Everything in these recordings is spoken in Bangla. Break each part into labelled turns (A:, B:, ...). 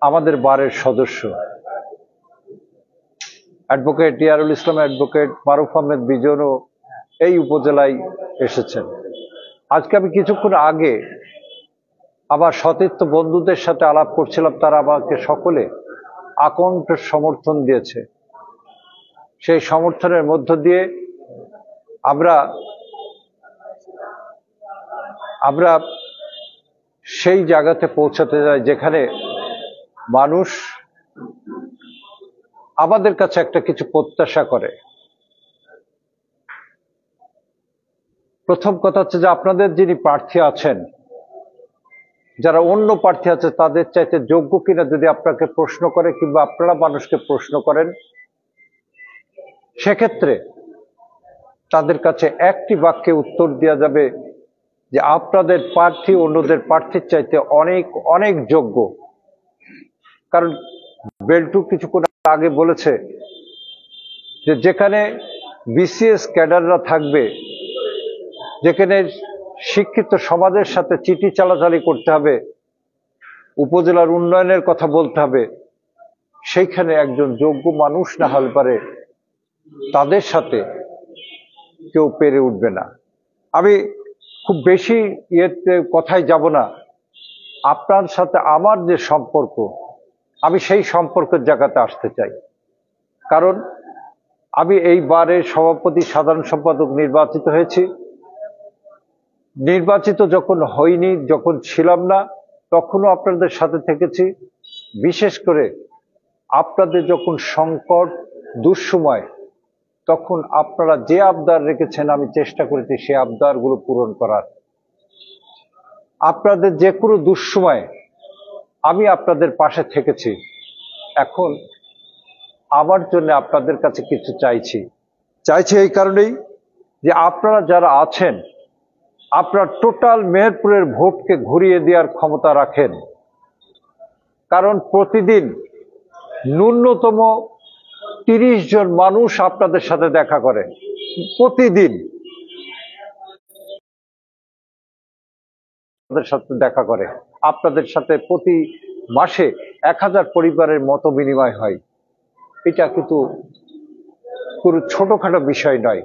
A: আমাদের বারের সদস্য অ্যাডভোকেট ইয়ারুল ইসলাম, অ্যাডভোকেট মারুফ আহমেদ বিজনও এই উপজেলায় এসেছেন। আজকে আমি কিছুক্ষণ আগে আমার সতীর্থ বন্ধুদের সাথে আলাপ করছিলাম, তারা আমাকে সকলে আকণ্ঠ সমর্থন দিয়েছে। সেই সমর্থনের মধ্য দিয়ে আমরা সেই জায়গাতে পৌঁছাতে যাই যেখানে মানুষ আমাদের কাছে একটা কিছু প্রত্যাশা করে। প্রথম কথা হচ্ছে যে আপনাদের যিনি প্রার্থী আছেন, যারা অন্য প্রার্থী আছে, তাদের চাইতে যোগ্য কিনা যদি আপনাকে প্রশ্ন করে কিংবা আপনারা মানুষকে প্রশ্ন করেন, সেক্ষেত্রে তাদের কাছে একটি বাক্যে উত্তর দেওয়া যাবে যে আপনাদের প্রার্থী অন্যদের প্রার্থীর চাইতে অনেক অনেক যোগ্য। কারণ বেল্টু কিছুক্ষণ আগে বলেছে যে যেখানে বিসিএস ক্যাডাররা থাকবে, যেখানে শিক্ষিত সমাজের সাথে চিঠি চালাচালি করতে হবে, উপজেলার উন্নয়নের কথা বলতে হবে, সেইখানে একজন যোগ্য মানুষ না হলে পারে তাদের সাথে কেউ পেরে উঠবে না। আমি খুব বেশি কথায় যাব না। আপনার সাথে আমার যে সম্পর্ক, আমি সেই সম্পর্কের জায়গাতে আসতে চাই। কারণ আমি এইবারের সভাপতি সাধারণ সম্পাদক নির্বাচিত হয়েছি। নির্বাচিত যখন হইনি, যখন ছিলাম না, তখনও আপনাদের সাথে থেকেছি। বিশেষ করে আপনাদের যখন সংকট দুঃসময়, তখন আপনারা যে আবদার রেখেছেন আমি চেষ্টা করেছি সে আবদারগুলো পূরণ করার। আপনাদের যে কোনো দুঃসময়ে আমি আপনাদের পাশে থেকেছি। এখন আমার জন্য আপনাদের কাছে কিছু চাইছি এই কারণেই যে আপনারা যারা আছেন, আপনারা টোটাল মেহেরপুরের ভোটকে ঘুরিয়ে দেওয়ার ক্ষমতা রাখেন। কারণ প্রতিদিন ন্যূনতম 30 জন মানুষ আপনাদের সাথে দেখা করে, প্রতিদিন আপনাদের সাথে দেখা করে। আপনাদের সাথে প্রতি মাসে 1000 পরিবারের মত বিনিময় হয়। এটা কিন্তু কোনো ছোটখাটো বিষয় নয়।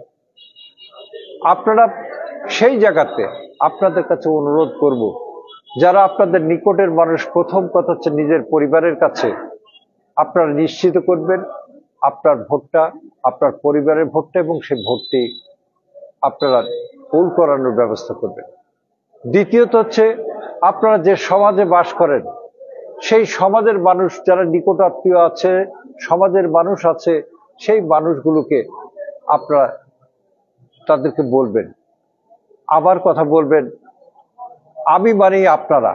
A: আপনারা সেই জায়গাতে আপনাদের কাছে অনুরোধ করব, যারা আপনাদের নিকটের মানুষ, প্রথম কথা হচ্ছে নিজের পরিবারের কাছে আপনারা নিশ্চিত করবেন আপনার ভোটটা আপনার পরিবারের ভোটটা, এবং সেই ভোটটি আপনারা পোল করানোর ব্যবস্থা করবেন। দ্বিতীয়ত হচ্ছে আপনারা যে সমাজে বাস করেন, সেই সমাজের মানুষ যারা নিকটাত্মীয় আছে, সমাজের মানুষ আছে, সেই মানুষগুলোকে আপনারা তাদেরকে বলবেন, আবার কথা বলবেন আমি মানে আপনারা।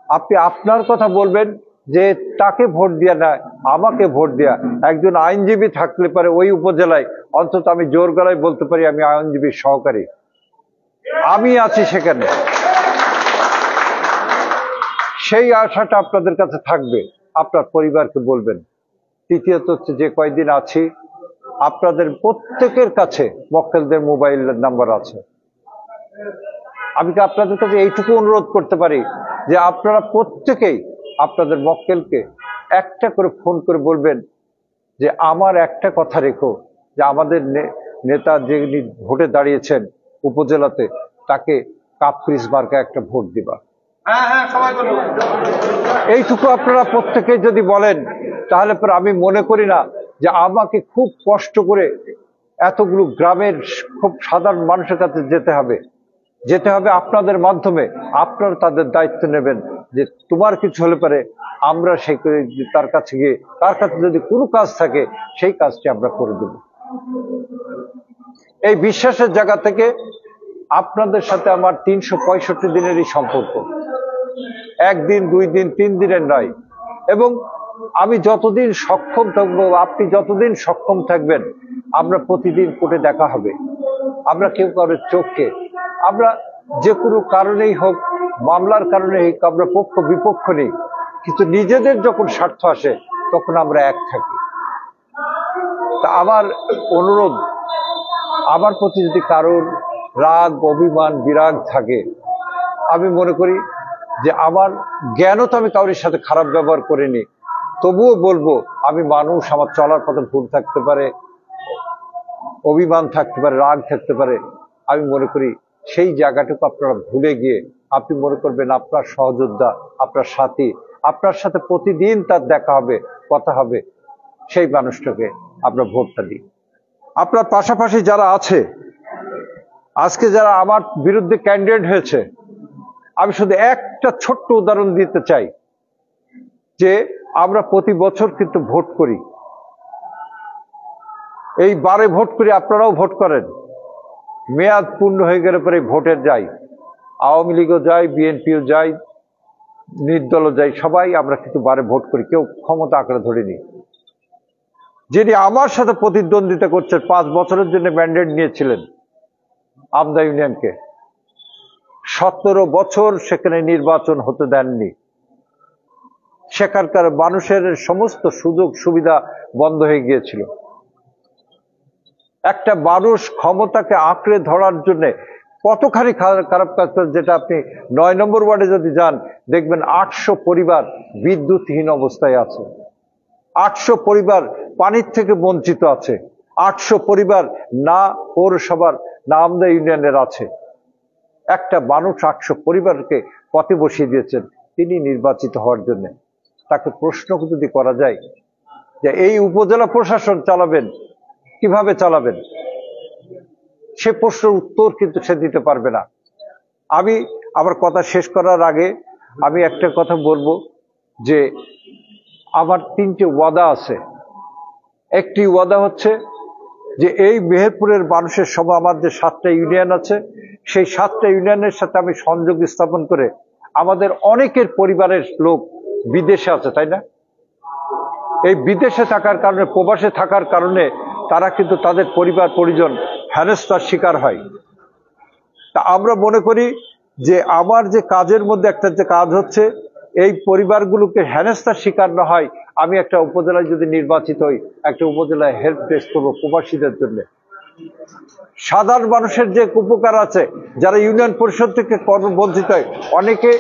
A: আপনি আপনার কথা বলবেন যে তাকে ভোট দেয়া না, আমাকে ভোট দেয়া। একজন আইনজীবী থাকলে পারে ওই উপজেলায়, অন্তত আমি জোর গলায় বলতে পারি আমি আইনজীবীর সহকারী, আমি আছি সেখানে। সেই আশাটা আপনাদের কাছে থাকবে, আপনার পরিবারকে বলবেন। তৃতীয়ত হচ্ছে যে কয়দিন আছি, আপনাদের প্রত্যেকের কাছে মক্কেলদের মোবাইল নাম্বার আছে। আমি কি আপনাদের কাছে এইটুকু অনুরোধ করতে পারি যে আপনারা প্রত্যেকেই আপনাদের মক্কেলকে একটা করে ফোন করে বলবেন যে আমার একটা কথা রেখো, যে আমাদের নেতা যিনি ভোটে দাঁড়িয়েছেন উপজেলাতে, তাকে কাপ্রিস মার্কা একটা ভোট দিবা। এইটুকু আপনারা প্রত্যেকে যদি বলেন, তাহলে পরে আমি মনে করি না যে আমাকে খুব কষ্ট করে এতগুলো গ্রামের খুব সাধারণ মানুষের কাছে যেতে হবে আপনাদের মাধ্যমে। আপনারা তাদের দায়িত্ব নেবেন যে তোমার কিছু হলে পারে আমরা সেই তার কাছে গিয়ে, তার কাছে যদি কোনো কাজ থাকে সেই কাজটি আমরা করে দেব। এই বিশ্বাসের জায়গা থেকে আপনাদের সাথে আমার 365 দিনেরই সম্পর্ক, 1 দিন 2 দিন 3 দিনের নয়। এবং আমি যতদিন সক্ষম থাকবো, আপনি যতদিন সক্ষম থাকবেন, আমরা প্রতিদিন কোর্টে দেখা হবে। আমরা কেউ কারোর চোখকে, আমরা যে কোনো কারণেই হোক, মামলার কারণে হোক, আমরা পক্ষ বিপক্ষ নেই, কিন্তু নিজেদের যখন স্বার্থ আসে তখন আমরা এক থাকি। তা আমার অনুরোধ, আমার প্রতি যদি কারোর রাগ অভিমান বিরাগ থাকে, আমি মনে করি যে আমার জ্ঞানও তো আমি কারোর সাথে খারাপ ব্যবহার করিনি, তবুও বলবো, আমি মানুষ, আমার চলার পথে ভুল থাকতে পারে, অভিমান থাকতে পারে, রাগ থাকতে পারে। আমি মনে করি সেই জায়গাটুকু আপনারা ভুলে গিয়ে আপনি মনে করবেন আপনার সহযোদ্ধা, আপনার সাথী, আপনার সাথে প্রতিদিন তার দেখা হবে, কথা হবে, সেই মানুষটাকে আপনার ভোটটা দিন। আপনার পাশাপাশি যারা আছে, আজকে যারা আমার বিরুদ্ধে ক্যান্ডিডেট হয়েছে, আমি শুধু একটা ছোট্ট উদাহরণ দিতে চাই যে আমরা প্রতি বছর কিন্তু ভোট করি, এই বারে ভোট করি, আপনারাও ভোট করেন। মেয়াদ পূর্ণ হয়ে গেলে পরে ভোটের যাই, আওয়ামী লীগও যায়, বিএনপিও যায়, নির্দলও যায়, সবাই আমরা কিন্তু বারে ভোট করি, কেউ ক্ষমতা আঁকড়ে ধরিনি। যিনি আমার সাথে প্রতিদ্বন্দ্বিতা করছেন, 5 বছরের জন্য ম্যান্ডেট নিয়েছিলেন আমদা ইউনিয়নকে, 17 বছর সেখানে নির্বাচন হতে দেননি। সেখানকার মানুষের সমস্ত সুযোগ সুবিধা বন্ধ হয়ে গিয়েছিল। একটা মানুষ ক্ষমতাকে আঁকড়ে ধরার জন্য কতখানি খারাপ কাজ করে, যেটা আপনি 9 নম্বর ওয়ার্ডে যদি যান দেখবেন 800 পরিবার বিদ্যুৎহীন অবস্থায় আছে, 800 পরিবার পানির থেকে বঞ্চিত আছে, 800 পরিবার না পৌরসভার না আমদা ইউনিয়নের আছে। একটা মানুষ 800 পরিবারকে পথে বসিয়ে দিয়েছেন তিনি নির্বাচিত হওয়ার জন্য। তাকে প্রশ্ন যদি করা যায় যে এই উপজেলা প্রশাসন চালাবেন, কিভাবে চালাবেন, সে প্রশ্নের উত্তর কিন্তু সে দিতে পারবে না। আমি আমার কথা শেষ করার আগে আমি একটা কথা বলবো যে আমার 3টে ওয়াদা আছে। একটি ওয়াদা হচ্ছে যে এই মেহেরপুরের মানুষের সঙ্গে আমার যে 7টা ইউনিয়ন আছে, সেই 7টা ইউনিয়নের সাথে আমি সংযোগ স্থাপন করে, আমাদের অনেকের পরিবারের লোক বিদেশে আছে, তাই না? এই বিদেশে থাকার কারণে, প্রবাসে থাকার কারণে তারা কিন্তু তাদের পরিবার পরিজন হেনস্থার শিকার হয়। তা আমরা মনে করি যে আমার যে কাজের মধ্যে একটা যে কাজ হচ্ছে, এই পরিবারগুলোকে হেনস্থার শিকার না হয়, আমি একটা উপজেলায় যদি নির্বাচিত হই, একটা উপজেলায় হেল্প ডেস্ক করবো প্রবাসীদের জন্য। সাধারণ মানুষের যে উপকার আছে, যারা ইউনিয়ন পরিষদ থেকে বঞ্চিত হয়, অনেকে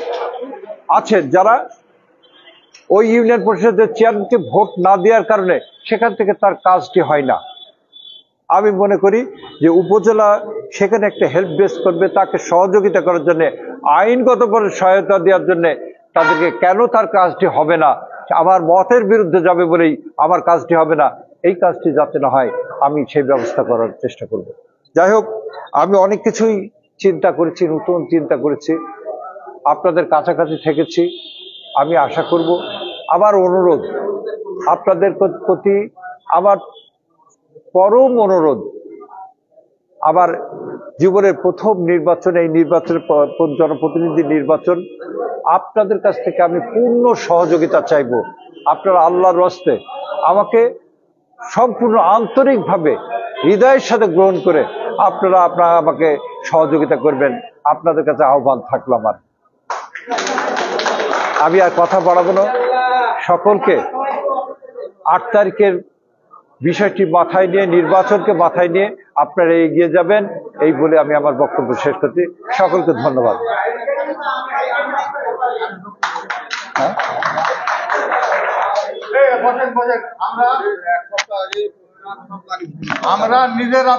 A: আছে যারা ওই ইউনিয়ন পরিষদের চেয়ারম্যানকে ভোট না দেওয়ার কারণে সেখান থেকে তার কাজটি হয় না। আমি মনে করি যে উপজেলা সেখানে একটা হেল্প ডেস্ক করবে, তাকে সহযোগিতা করার জন্য, আইনগতভাবে সহায়তা দেওয়ার জন্য। তাদেরকে কেন তার কাজটি হবে না, আমার মতের বিরুদ্ধে যাবে বলেই আমার কাজটি হবে না, এই কাজটি যাতে না হয় আমি সেই ব্যবস্থা করার চেষ্টা করব। যাই হোক, আমি অনেক কিছুই চিন্তা করেছি, নতুন চিন্তা করেছি, আপনাদের কাছাকাছি থেকেছি। আমি আশা করব, আমার অনুরোধ আপনাদের প্রতি, আমার পরম অনুরোধ, আমার জীবনের প্রথম নির্বাচন, এই নির্বাচনের জনপ্রতিনিধি নির্বাচন, আপনাদের কাছ থেকে আমি পূর্ণ সহযোগিতা চাইব। আপনারা আল্লাহর রাস্তে আমাকে সম্পূর্ণ আন্তরিকভাবে হৃদয়ের সাথে গ্রহণ করে আপনারা আমাকে সহযোগিতা করবেন। আপনাদের কাছে আহ্বান থাকলো আমার। আমি আর কথা বাড়াবো না। সকলকে 8 তারিখের বিষয়টি মাথায় নিয়ে, নির্বাচনকে মাথায় নিয়ে আপনারা এগিয়ে যাবেন, এই বলে আমি আমার বক্তব্য শেষ করছি। সকলকে ধন্যবাদ।
B: আমরা নিজেরা